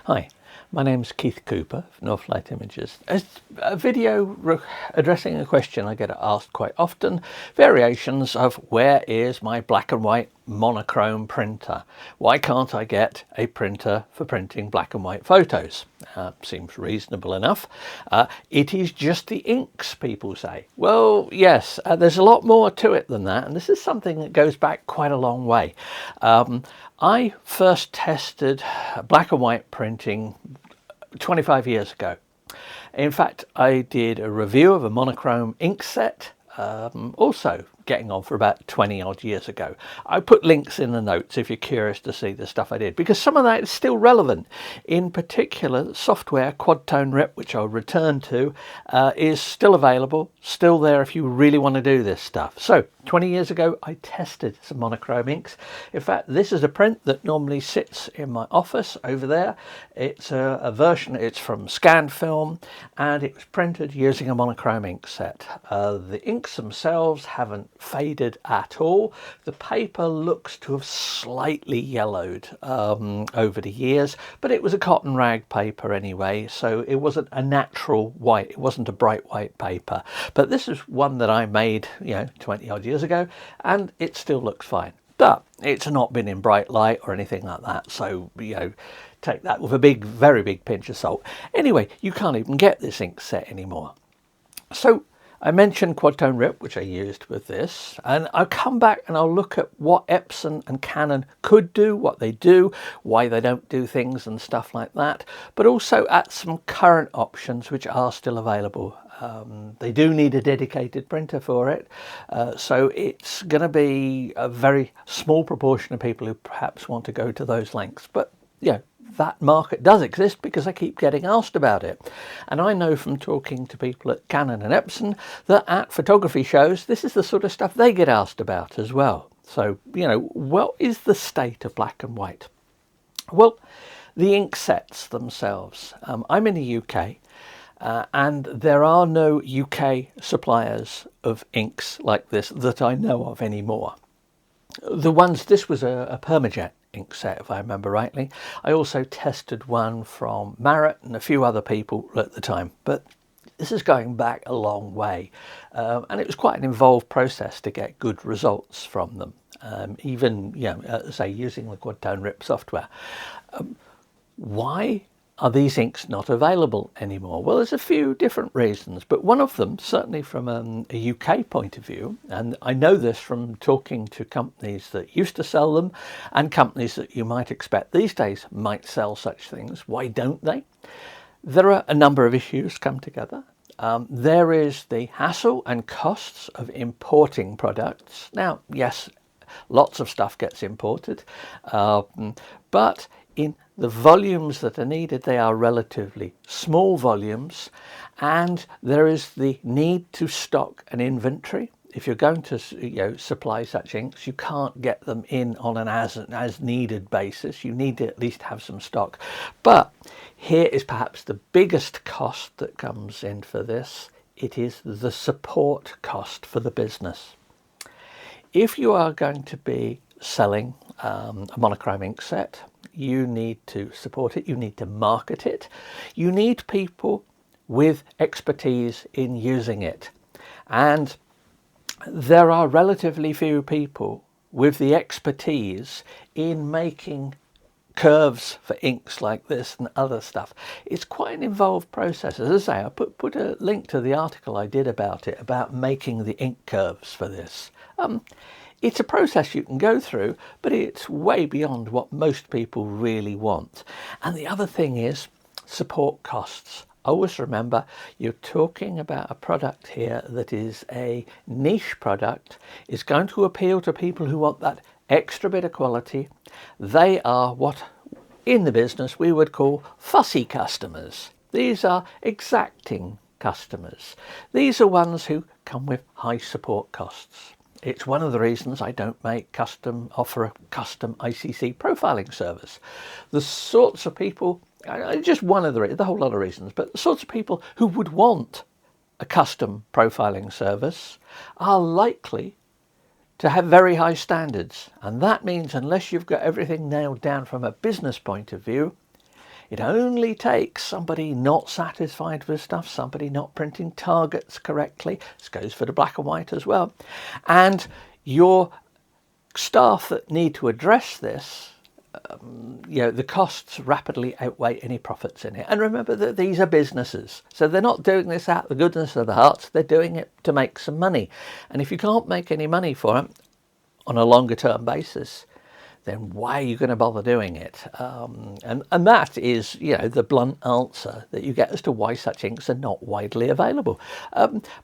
Hi, my name's Keith Cooper of Northlight Images. It's a video addressing a question I get asked quite often, variations of where is my black and white monochrome printer? Why can't I get a printer for printing black and white photos? Seems reasonable enough. It is just the inks, people say. Well, yes, there's a lot more to it than that, and this is something that goes back quite a long way. I first tested black and white printing 25 years ago. In fact, I did a review of a monochrome ink set, also getting on for about 20 odd years ago. I put links in the notes if you're curious to see the stuff I did, because some of that is still relevant. In particular, software QuadToneRIP, which I'll return to, is still available, still there if you really want to do this stuff. So 20 years ago, I tested some monochrome inks. In fact, this is a print that normally sits in my office over there. It's a version, it's from scanned film, and it was printed using a monochrome ink set. The inks themselves haven't faded at all. The paper looks to have slightly yellowed over the years, but it was a cotton rag paper anyway, so it wasn't a natural white, it wasn't a bright white paper. But this is one that I made 20 odd years ago, and it still looks fine, but it's not been in bright light or anything like that, so take that with a very big pinch of salt. Anyway, you can't even get this ink set anymore. So I mentioned QuadToneRIP, which I used with this, and I'll come back and I'll look at what Epson and Canon could do, what they do, why they don't do things and stuff like that, but also at some current options which are still available. They do need a dedicated printer for it, so it's going to be a very small proportion of people who perhaps want to go to those lengths, but that market does exist because I keep getting asked about it. And I know from talking to people at Canon and Epson that at photography shows, this is the sort of stuff they get asked about as well. So, what is the state of black and white? Well, the ink sets themselves. I'm in the UK, and there are no UK suppliers of inks like this that I know of anymore. This was a Permajet ink set, if I remember rightly. I also tested one from Marrett and a few other people at the time, but this is going back a long way, and it was quite an involved process to get good results from them, even say using the QuadToneRIP software. Why are these inks not available anymore? Well, there's a few different reasons, but one of them, certainly from a UK point of view, and I know this from talking to companies that used to sell them and companies that you might expect these days might sell such things. Why don't they? There are a number of issues come together. There is the hassle and costs of importing products. Now, yes, lots of stuff gets imported, but in the volumes that are needed, they are relatively small volumes, and there is the need to stock an inventory. If you're going to supply such inks, you can't get them in on an as needed basis. You need to at least have some stock. But here is perhaps the biggest cost that comes in for this. It is the support cost for the business. If you are going to be selling a monochrome ink set, you need to support it, you need to market it, you need people with expertise in using it. And there are relatively few people with the expertise in making curves for inks like this and other stuff. It's quite an involved process. As I say, I put a link to the article I did about it, about making the ink curves for this. It's a process you can go through, but it's way beyond what most people really want. And the other thing is support costs. Always remember, you're talking about a product here that is a niche product, is going to appeal to people who want that extra bit of quality. They are what in the business we would call fussy customers. These are exacting customers. These are ones who come with high support costs. It's one of the reasons I don't offer a custom ICC profiling service. The sorts of people, just one of the whole lot of reasons, but the sorts of people who would want a custom profiling service are likely to have very high standards. And that means unless you've got everything nailed down from a business point of view, It only takes somebody not satisfied with stuff, somebody not printing targets correctly. This goes for the black and white as well. And your staff that need to address this, the costs rapidly outweigh any profits in it. And remember that these are businesses, so they're not doing this out of the goodness of the hearts, they're doing it to make some money. And if you can't make any money for them on a longer term basis, then why are you going to bother doing it? And that is, the blunt answer that you get as to why such inks are not widely available.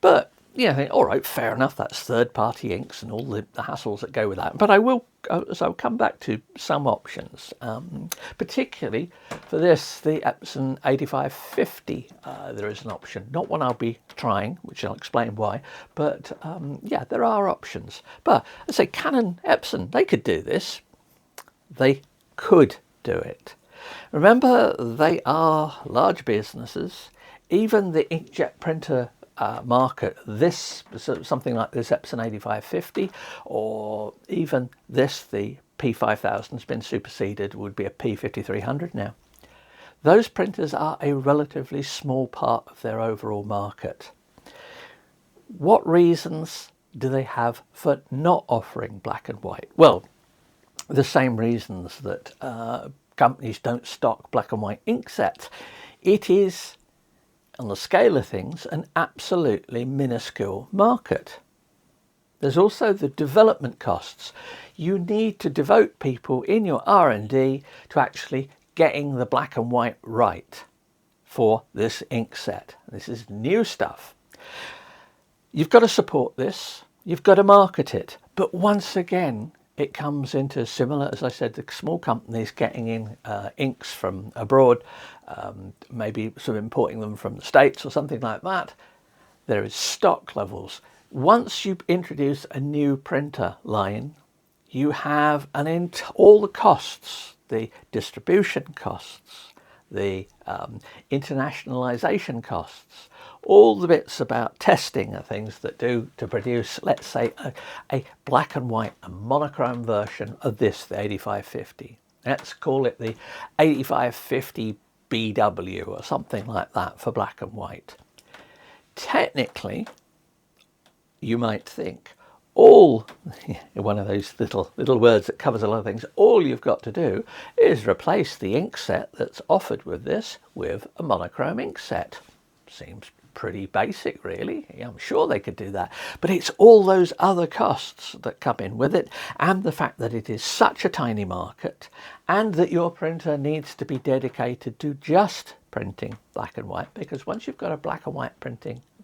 But all right, fair enough, that's third-party inks and all the hassles that go with that. But I'll come back to some options, particularly for this, the Epson 8550. There is an option, not one I'll be trying, which I'll explain why, but there are options. But I say Canon, Epson, they could do this. They could do it. Remember, they are large businesses. Even the inkjet printer market, something like this Epson 8550, or even this, the P5000 has been superseded, would be a P5300 now. Those printers are a relatively small part of their overall market. What reasons do they have for not offering black and white? Well, the same reasons that companies don't stock black and white ink sets. It is, on the scale of things, an absolutely minuscule market. There's also the development costs. You need to devote people in your R&D to actually getting the black and white right for this ink set. This is new stuff. You've got to support this. You've got to market it. But once again, it comes into similar, as I said, the small companies getting in inks from abroad, maybe sort of importing them from the States or something like that. There is stock levels. Once you introduce a new printer line, you have all the costs, the distribution costs, the internationalization costs, all the bits about testing and things that do to produce, let's say, a black and white, a monochrome version of this, the 8550. Let's call it the 8550 BW or something like that for black and white. Technically, you might think, one of those little words that covers a lot of things, all you've got to do is replace the ink set that's offered with this with a monochrome ink set. Seems pretty basic, really. I'm sure they could do that, but it's all those other costs that come in with it, and the fact that it is such a tiny market, and that your printer needs to be dedicated to just printing black and white, because once you've got a black and white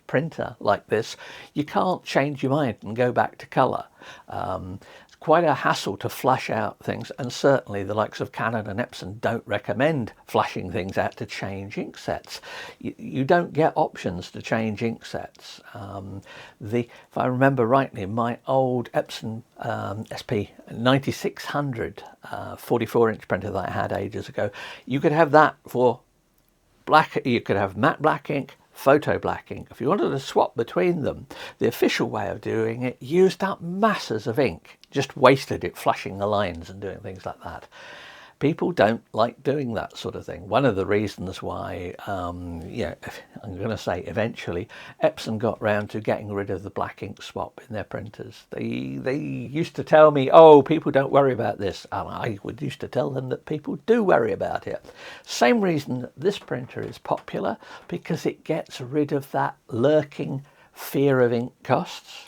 printer like this, you can't change your mind and go back to color. It's quite a hassle to flash out things, and certainly the likes of Canon and Epson don't recommend flashing things out to change ink sets. You don't get options to change ink sets. If I remember rightly, my old Epson SP 9600 44-inch printer that I had ages ago, you could have that for black, you could have matte black ink, photo black ink. If you wanted to swap between them, the official way of doing it used up masses of ink, just wasted it flushing the lines and doing things like that. People don't like doing that sort of thing. One of the reasons why, I'm going to say eventually, Epson got round to getting rid of the black ink swap in their printers. They used to tell me, oh, people don't worry about this. And I used to tell them that people do worry about it. Same reason that this printer is popular, because it gets rid of that lurking fear of ink costs.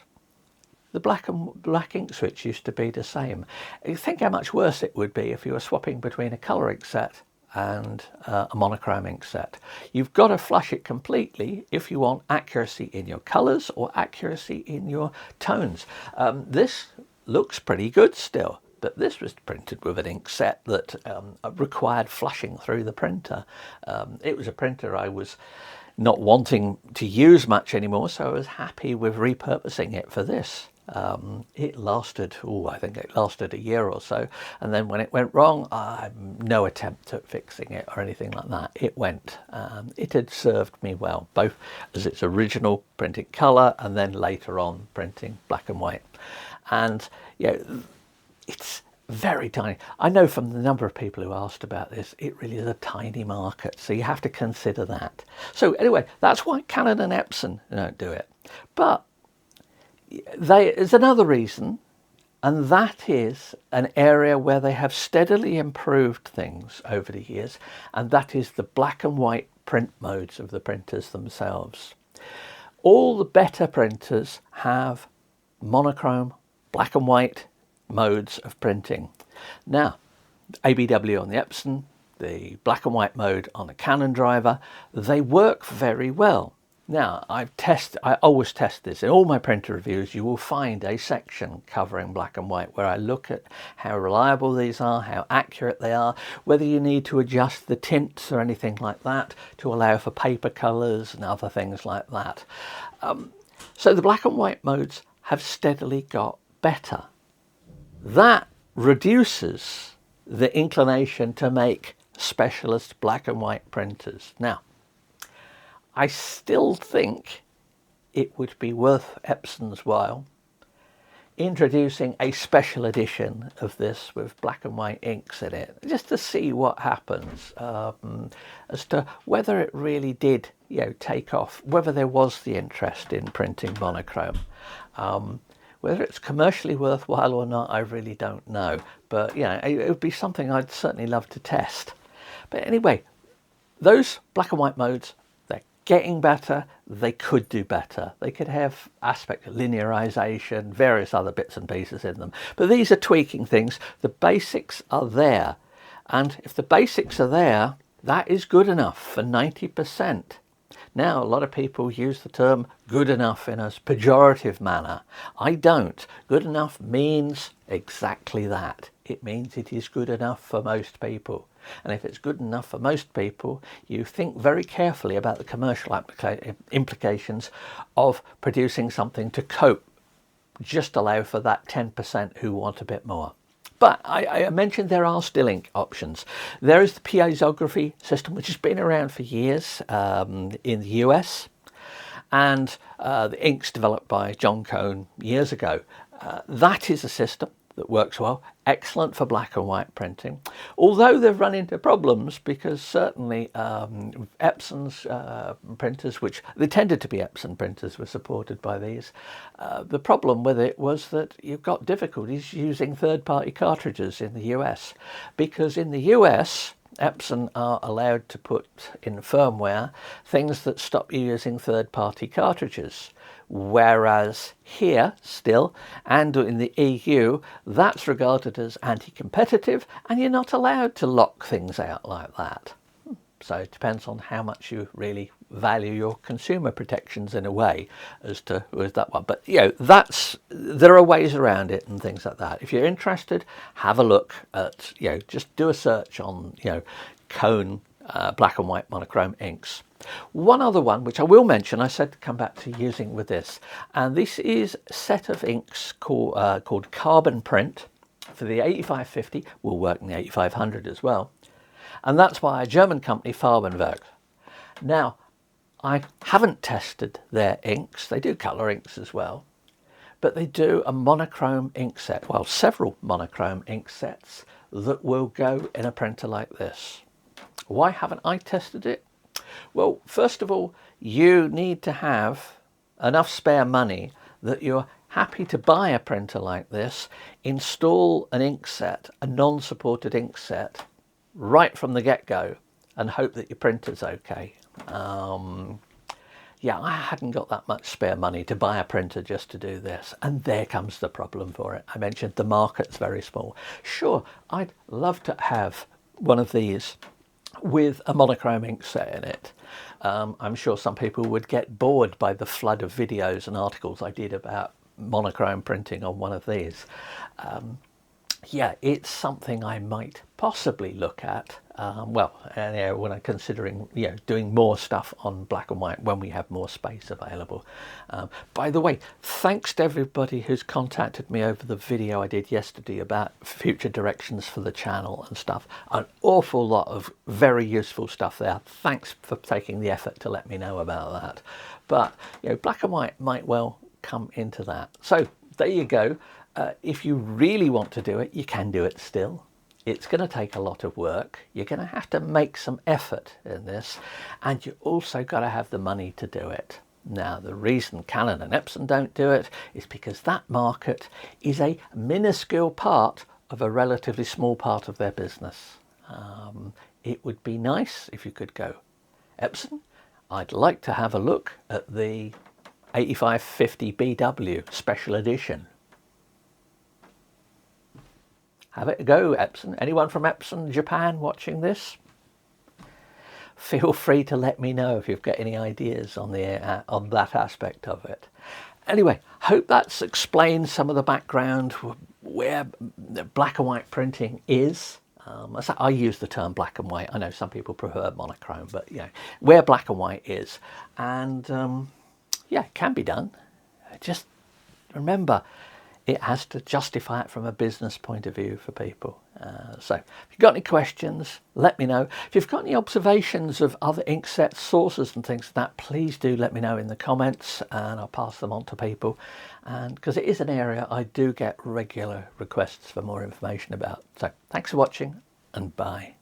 The black ink switch used to be the same. You think how much worse it would be if you were swapping between a colour ink set and a monochrome ink set. You've got to flush it completely if you want accuracy in your colours or accuracy in your tones. This looks pretty good still, but this was printed with an ink set that required flushing through the printer. It was a printer I was not wanting to use much anymore, so I was happy with repurposing it for this. It lasted, I think it lasted a year or so, and then when it went wrong, no attempt at fixing it or anything like that. It went. It had served me well, both as its original printing colour and then later on printing black and white. And it's very tiny. I know from the number of people who asked about this, it really is a tiny market, so you have to consider that. So anyway, that's why Canon and Epson don't do it. But there's another reason, and that is an area where they have steadily improved things over the years, and that is the black and white print modes of the printers themselves. All the better printers have monochrome, black and white modes of printing. Now, ABW on the Epson, the black and white mode on the Canon driver, they work very well. Now, I always test this. In all my printer reviews, you will find a section covering black and white where I look at how reliable these are, how accurate they are, whether you need to adjust the tints or anything like that to allow for paper colours and other things like that. So the black and white modes have steadily got better. That reduces the inclination to make specialist black and white printers. Now, I still think it would be worth Epson's while introducing a special edition of this with black and white inks in it, just to see what happens, as to whether it really did, take off, whether there was the interest in printing monochrome. Whether it's commercially worthwhile or not, I really don't know. But, it would be something I'd certainly love to test. But anyway, those black and white modes, they're getting better. They could do better. They could have aspect of linearization, various other bits and pieces in them. But these are tweaking things. The basics are there. And if the basics are there, that is good enough for 90%. Now, a lot of people use the term good enough in a pejorative manner. I don't. Good enough means exactly that. It means it is good enough for most people. And if it's good enough for most people, you think very carefully about the commercial implications of producing something to cope. Just allow for that 10% who want a bit more. But I mentioned there are still ink options. There is the piezography system, which has been around for years in the US, and the inks developed by John Cohn years ago. That is a system that works well, excellent for black and white printing, although they've run into problems because certainly Epson's printers, which they tended to be Epson printers, were supported by these. The problem with it was that you've got difficulties using third-party cartridges in the US, because in the US Epson are allowed to put in firmware things that stop you using third-party cartridges. Whereas here still, and in the EU, that's regarded as anti-competitive, and you're not allowed to lock things out like that. So it depends on how much you really value your consumer protections in a way as to with that one. But there are ways around it and things like that. If you're interested, have a look at just do a search on Cone black and white monochrome inks. One other one which I will mention, I said to come back to using with this, and this is a set of inks called CarbonPrint for the 8550, will work in the 8500 as well, and that's by a German company, Farbenwerk. Now, I haven't tested their inks. They do colour inks as well, but they do a monochrome ink set, well, several monochrome ink sets that will go in a printer like this. Why haven't I tested it? Well, first of all, you need to have enough spare money that you're happy to buy a printer like this, install an ink set, a non-supported ink set, right from the get-go, and hope that your printer's okay. I hadn't got that much spare money to buy a printer just to do this, and there comes the problem for it. I mentioned the market's very small. Sure, I'd love to have one of these with a monochrome ink set in it. I'm sure some people would get bored by the flood of videos and articles I did about monochrome printing on one of these. It's something I might possibly look at. When I'm considering doing more stuff on black and white when we have more space available. By the way, thanks to everybody who's contacted me over the video I did yesterday about future directions for the channel and stuff. An awful lot of very useful stuff there. Thanks for taking the effort to let me know about that. But black and white might well come into that. So there you go. if you really want to do it, you can do it still. It's going to take a lot of work. You're going to have to make some effort in this, and you also got to have the money to do it. Now, the reason Canon and Epson don't do it is because that market is a minuscule part of a relatively small part of their business. It would be nice if you could go, Epson, I'd like to have a look at the 8550 BW Special Edition. Have it a go, Epson. Anyone from Epson Japan watching this? Feel free to let me know if you've got any ideas on the on that aspect of it. Anyway, hope that's explained some of the background where the black and white printing is. I use the term black and white. I know some people prefer monochrome, but you know where black and white is, and yeah, it can be done. Just remember, it has to justify it from a business point of view for people. So if you've got any questions, let me know. If you've got any observations of other ink sets, sources and things like that, please do let me know in the comments, and I'll pass them on to people. And because it is an area I do get regular requests for more information about. So thanks for watching, and bye.